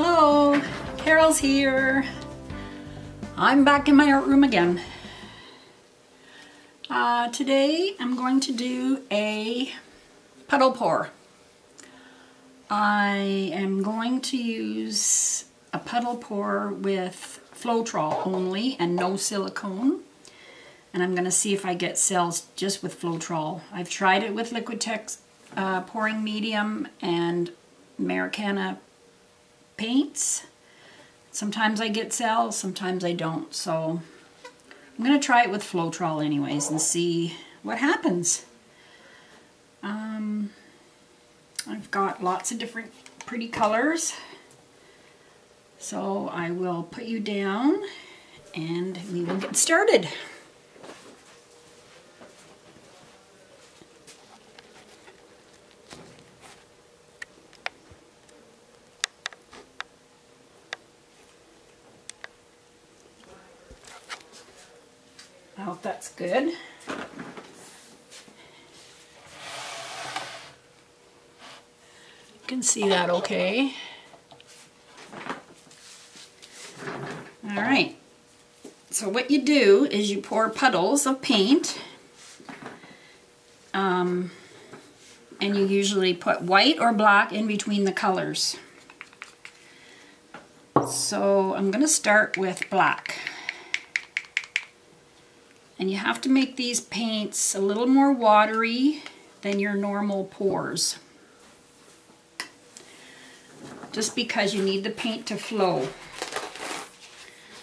Hello, Carol's here. I'm back in my art room again. Today I'm going to do a puddle pour. I am going to use a puddle pour with Floetrol only and no silicone. And I'm going to see if I get sales just with Floetrol. I've tried it with Liquitex pouring medium and Americana paints. Sometimes I get sales, sometimes I don't. So I'm going to try it with Floetrol anyways and see what happens. I've got lots of different pretty colors. So I will put you down and we will get started. I hope that's good. You can see that okay. All right. So what you do is you pour puddles of paint. And you usually put white or black in between the colors. So I'm going to start with black. And you have to make these paints a little more watery than your normal pours. Just because you need the paint to flow.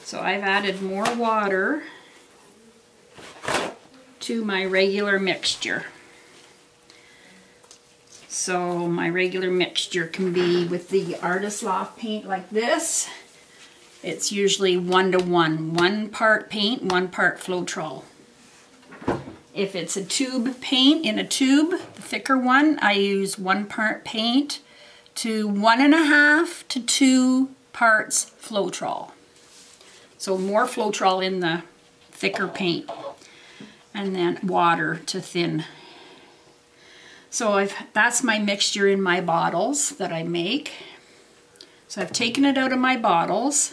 So I've added more water to my regular mixture. So my regular mixture can be with the Artist Loft paint like this. It's usually 1:1, 1 part paint, 1 part Floetrol. If it's a tube paint in a tube, the thicker one, I use 1 part paint to 1.5 to 2 parts Floetrol. So more Floetrol in the thicker paint, and then water to thin. So that's my mixture in my bottles that I make. So I've taken it out of my bottles.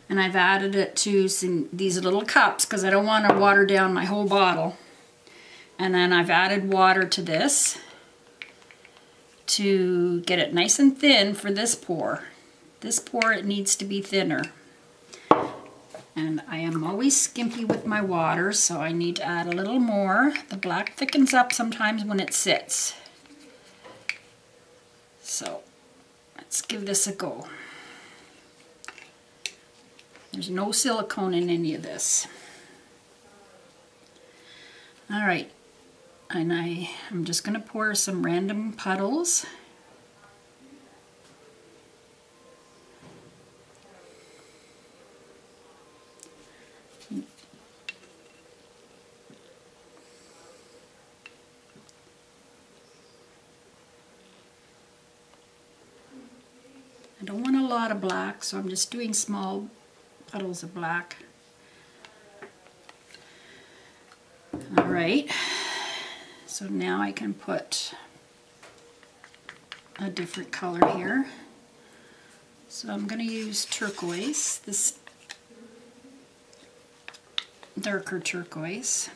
And I've added it to these little cups because I don't want to water down my whole bottle. And then I've added water to this to get it nice and thin for this pour. This pour, it needs to be thinner. And I am always skimpy with my water, so I need to add a little more. The black thickens up sometimes when it sits. So let's give this a go. There's no silicone in any of this. All right, and I'm just going to pour some random puddles. I don't want a lot of black, so I'm just doing small puddles of black. All right, so now I can put a different color here. So I'm going to use turquoise, this darker turquoise.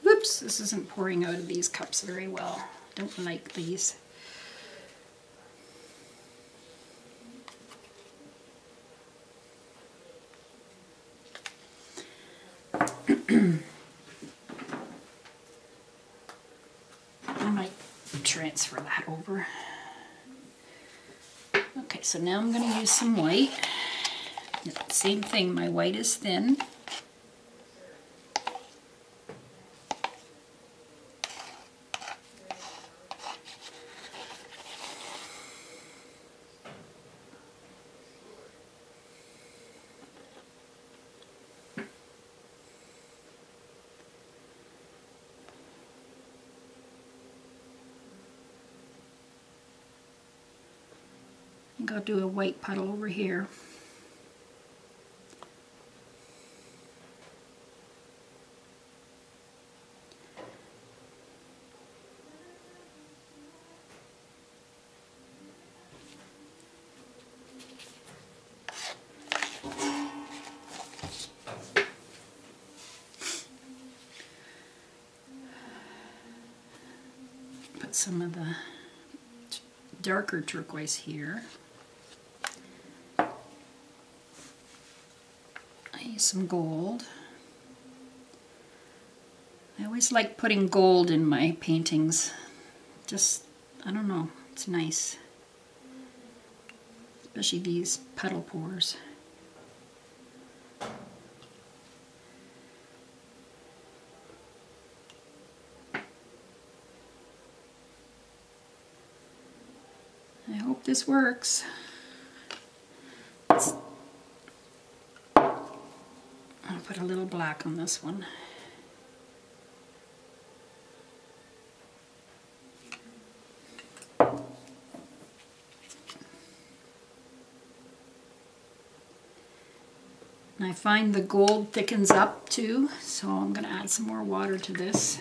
Oops, this isn't pouring out of these cups very well. Don't like these. I might transfer that over. Okay, so now I'm going to use some white. Same thing, my white is thin. think I'll do a white puddle over here. Put some of the darker turquoise here. I use some gold. I always like putting gold in my paintings. Just, I don't know, it's nice. Especially these puddle pours. I hope this works. I'll put a little black on this one. And I find the gold thickens up too, so I'm going to add some more water to this.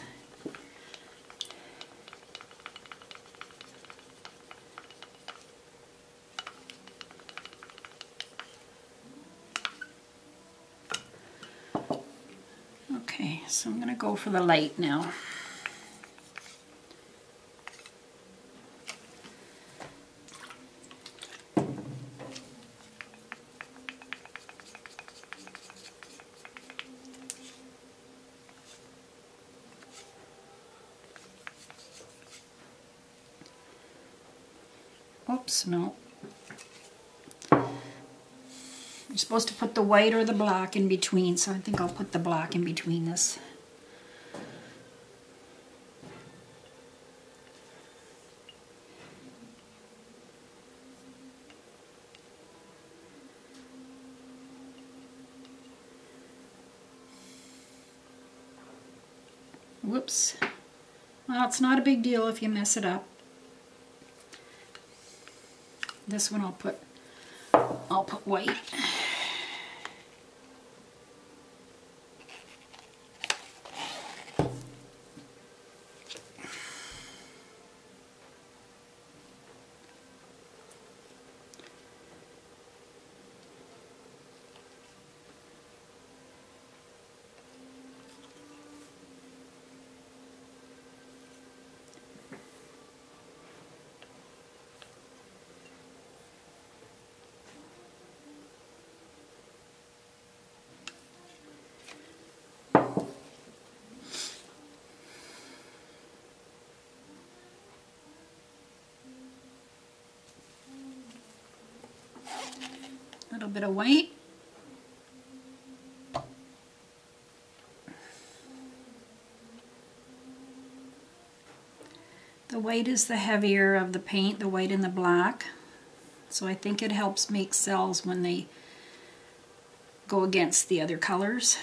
Okay, so I'm going to go for the light now. Oops, no. You're supposed to put the white or the black in between, so I think I'll put the black in between this. Whoops. Well, it's not a big deal if you mess it up. This one I'll put white. A little bit of white. The white is the heavier of the paint, the white and the black. So I think it helps make cells when they go against the other colors.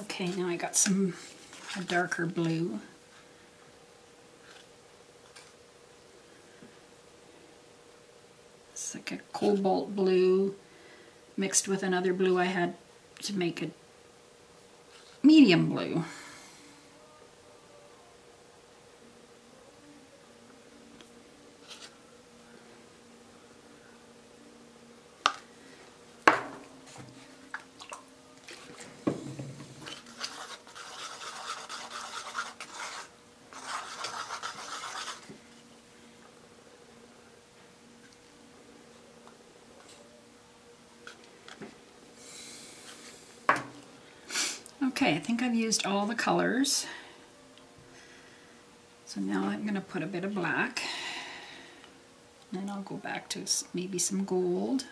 Okay, now I got a darker blue. It's like a cobalt blue mixed with another blue I had to make a medium blue. Okay, I think I've used all the colors. So now I'm going to put a bit of black. Then I'll go back to maybe some gold.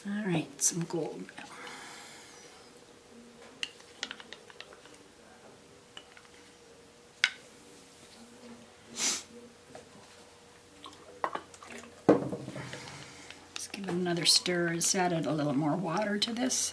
All right, some gold now. Let's give it another stir. Just added a little more water to this.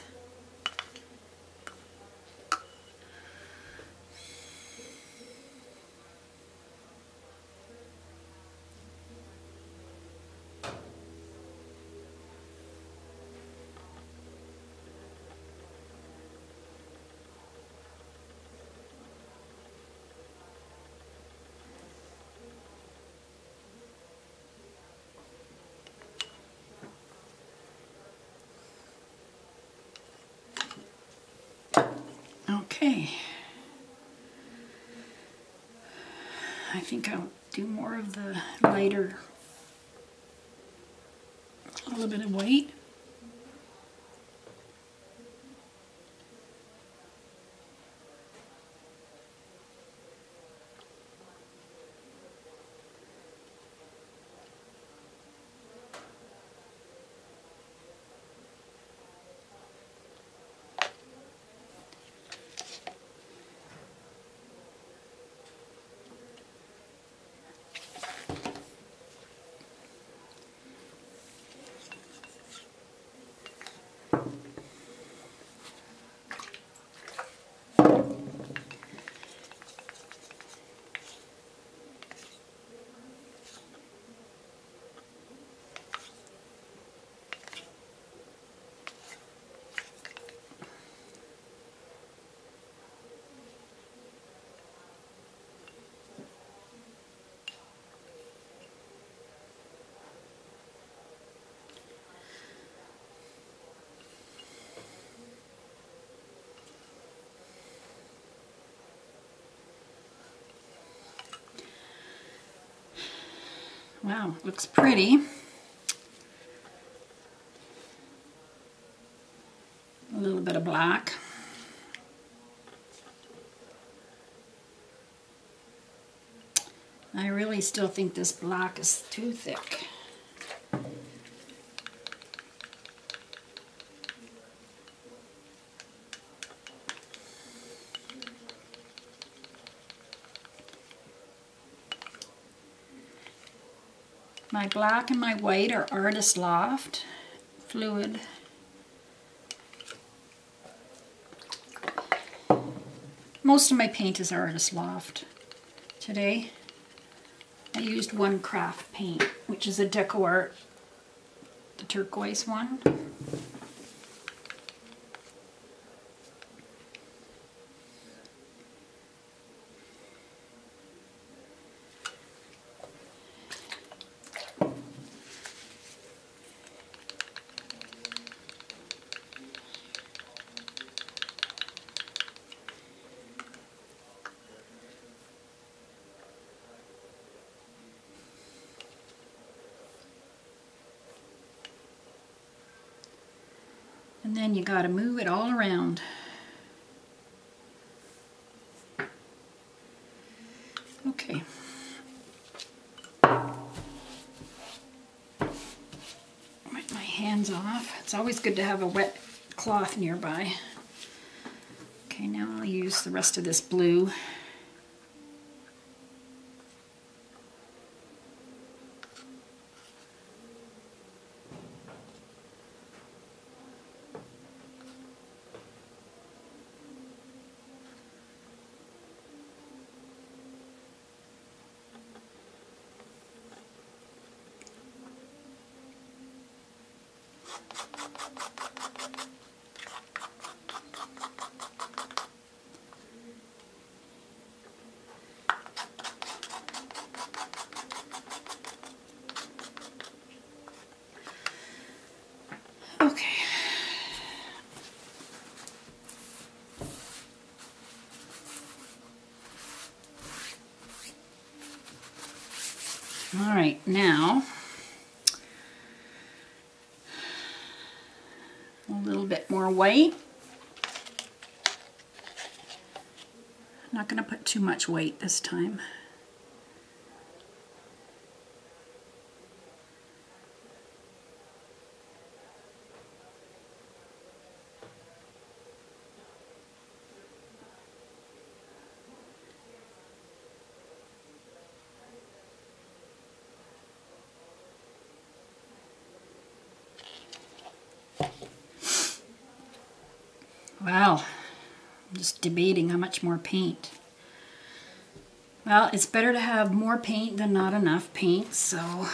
Okay, I think I'll do more of the lighter, a little bit of white. Wow, looks pretty. A little bit of black. I really still think this black is too thick. My black and my white are Artist Loft fluid. Most of my paint is Artist Loft. Today I used one craft paint, which is a Deco Art, the turquoise one. And then you got to move it all around. Okay. Wipe my hands off. It's always good to have a wet cloth nearby. Okay, now I'll use the rest of this blue. Okay. All right, now a little bit more white. I'm not going to put too much white this time. Well, I'm just debating how much more paint. Well, it's better to have more paint than not enough paint, so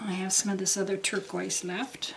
I have some of this other turquoise left.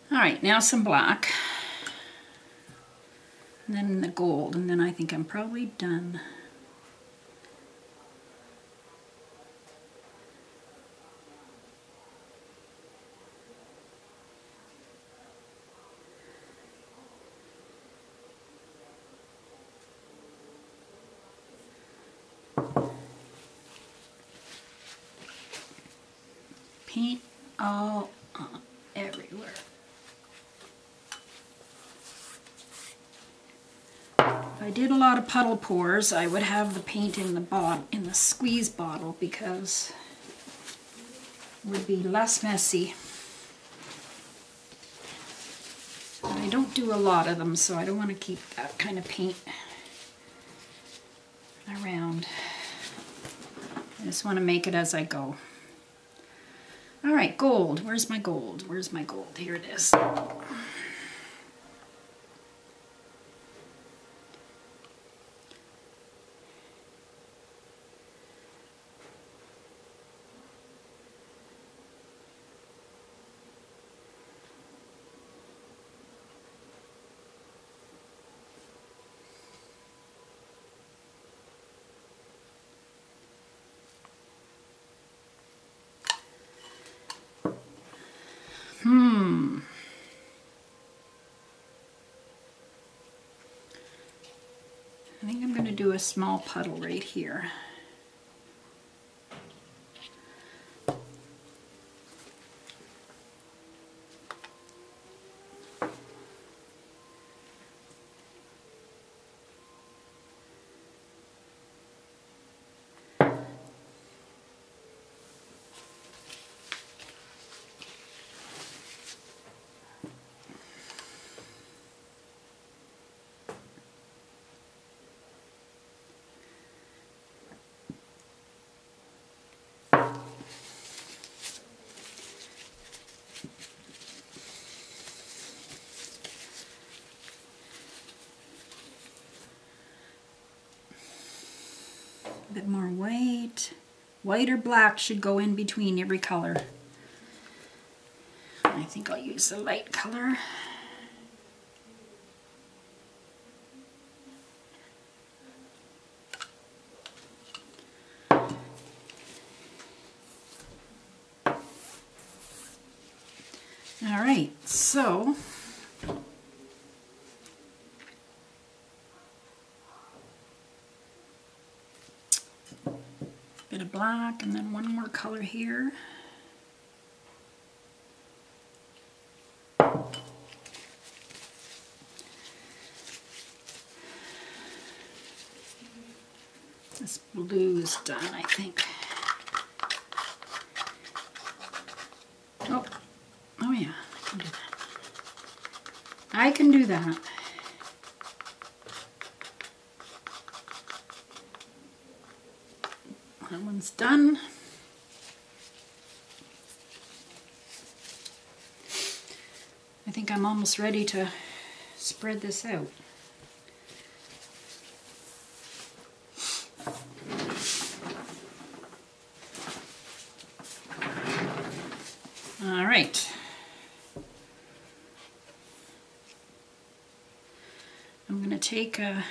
All right, now some black, and then the gold, and then I think I'm probably done. Paint all everywhere. If I did a lot of puddle pours, I would have the paint in the squeeze bottle because it would be less messy. But I don't do a lot of them, so I don't want to keep that kind of paint around. I just want to make it as I go. All right, gold. Where's my gold? Where's my gold? Here it is. I think I'm going to do a small puddle right here. A bit more white. White or black should go in between every color. I think I'll use the light color. All right, so bit of black and then one more color here. This blue is done, I think. Oh yeah, I can do that. I can do that. That one's done. I think I'm almost ready to spread this out. All right. I'm going to take a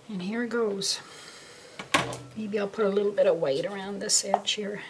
And here it goes. Maybe I'll put a little bit of white around this edge here.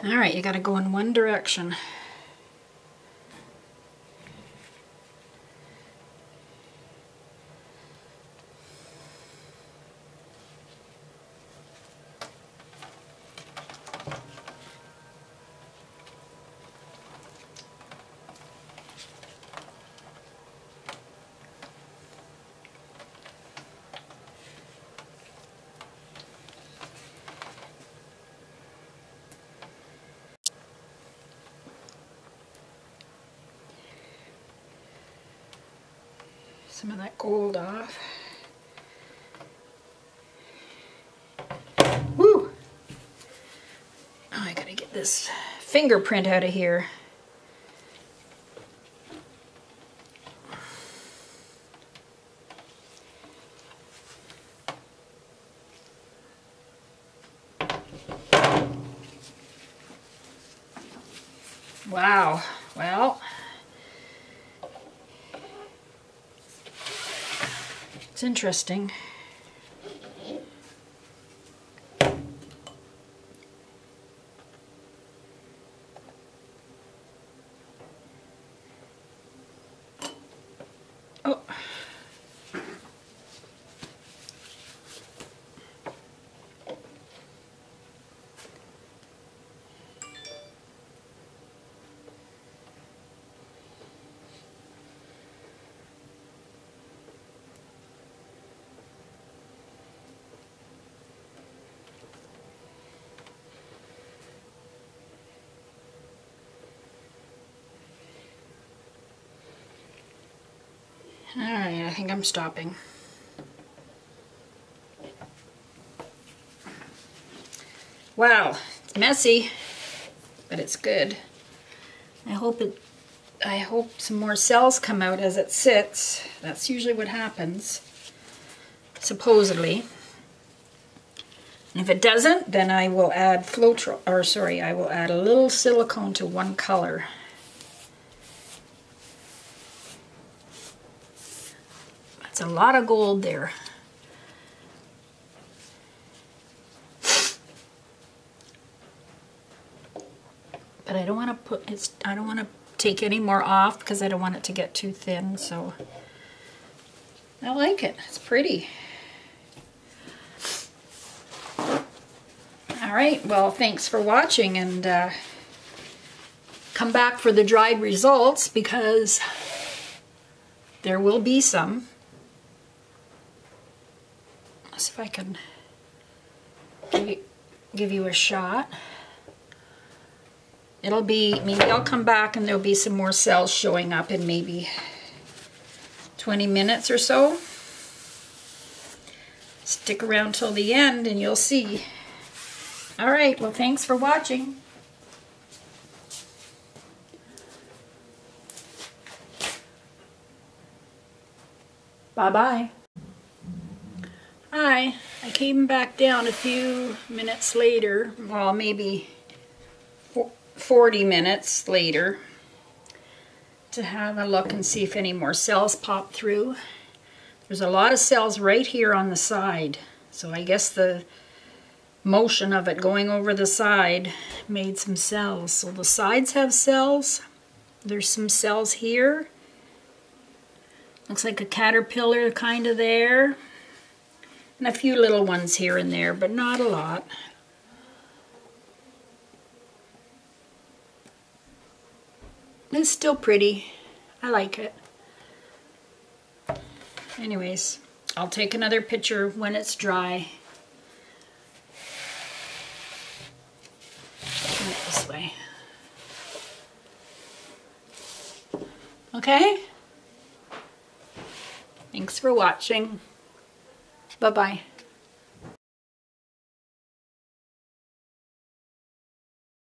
All right, you got to go in one direction. Some of that gold off. Woo! Oh, I gotta get this fingerprint out of here. Wow, well, it's interesting. Oh. All right, I think I'm stopping. Wow, it's messy, but it's good. I hope some more cells come out as it sits. That's usually what happens, supposedly. And if it doesn't, then I will add Floetrol, or sorry, I will add a little silicone to one color. That's a lot of gold there. But I don't want to put I don't want to take any more off because I don't want it to get too thin, so I like it. It's pretty. All right, well, thanks for watching, and come back for the dried results because there will be some. Let's see if I can give you a shot. It'll be, maybe I'll come back and there'll be some more cells showing up in maybe 20 minutes or so. Stick around till the end and you'll see. All right, well, thanks for watching. Bye-bye. Hi, I came back down a few minutes later, well, maybe 40 minutes later, to have a look and see if any more cells pop through. There's a lot of cells right here on the side, so I guess the motion of it going over the side made some cells. So the sides have cells. There's some cells here. Looks like a caterpillar kind of there. And a few little ones here and there, but not a lot. It's still pretty. I like it. Anyways, I'll take another picture when it's dry. Turn it this way. Okay? Thanks for watching. Bye-bye.